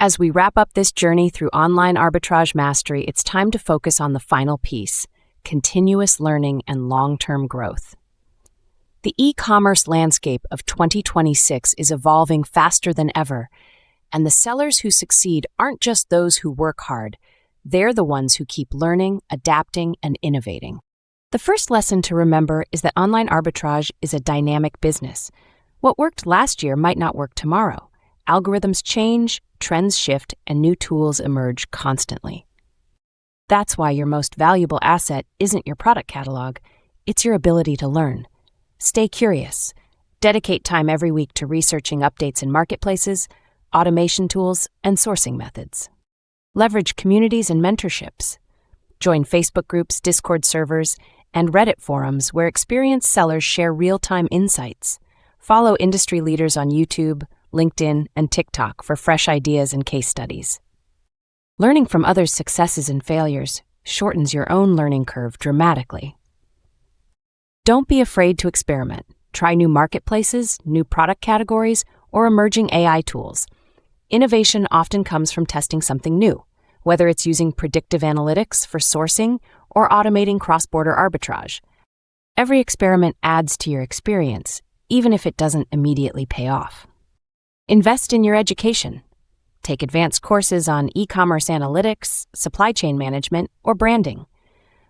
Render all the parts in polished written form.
As we wrap up this journey through online arbitrage mastery, it's time to focus on the final piece: continuous learning and long-term growth. The e-commerce landscape of 2026 is evolving faster than ever, and the sellers who succeed aren't just those who work hard. They're the ones who keep learning, adapting, and innovating. The first lesson to remember is that online arbitrage is a dynamic business. What worked last year might not work tomorrow. Algorithms change, trends shift, and new tools emerge constantly. That's why your most valuable asset isn't your product catalog, it's your ability to learn. Stay curious. Dedicate time every week to researching updates in marketplaces, automation tools, and sourcing methods. Leverage communities and mentorships. Join Facebook groups, Discord servers, and Reddit forums where experienced sellers share real-time insights. Follow industry leaders on YouTube, LinkedIn, and TikTok for fresh ideas and case studies. Learning from others' successes and failures shortens your own learning curve dramatically. Don't be afraid to experiment. Try new marketplaces, new product categories, or emerging AI tools. Innovation often comes from testing something new, whether it's using predictive analytics for sourcing or automating cross-border arbitrage. Every experiment adds to your experience, even if it doesn't immediately pay off. Invest in your education. Take advanced courses on e-commerce analytics, supply chain management, or branding.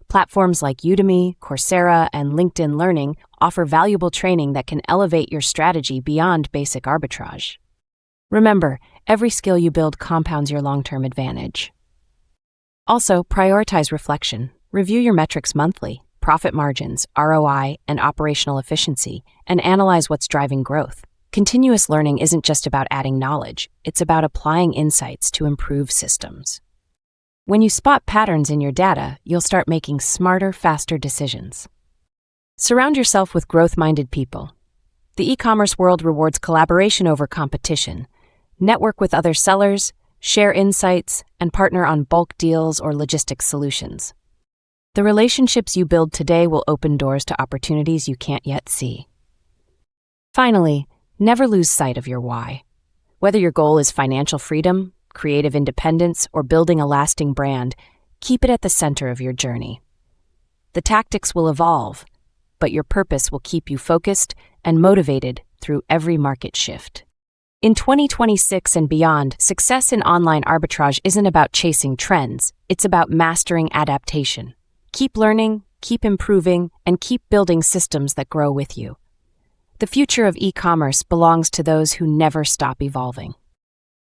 Platforms like Udemy, Coursera, and LinkedIn Learning offer valuable training that can elevate your strategy beyond basic arbitrage. Remember, every skill you build compounds your long-term advantage. Also, prioritize reflection. Review your metrics monthly: profit margins, ROI, and operational efficiency, and analyze what's driving growth. Continuous learning isn't just about adding knowledge, it's about applying insights to improve systems. When you spot patterns in your data, you'll start making smarter, faster decisions. Surround yourself with growth-minded people. The e-commerce world rewards collaboration over competition. Network with other sellers, share insights, and partner on bulk deals or logistics solutions. The relationships you build today will open doors to opportunities you can't yet see. Finally, never lose sight of your why. Whether your goal is financial freedom, creative independence, or building a lasting brand, keep it at the center of your journey. The tactics will evolve, but your purpose will keep you focused and motivated through every market shift. In 2026 and beyond, success in online arbitrage isn't about chasing trends, it's about mastering adaptation. Keep learning, keep improving, and keep building systems that grow with you. The future of e-commerce belongs to those who never stop evolving.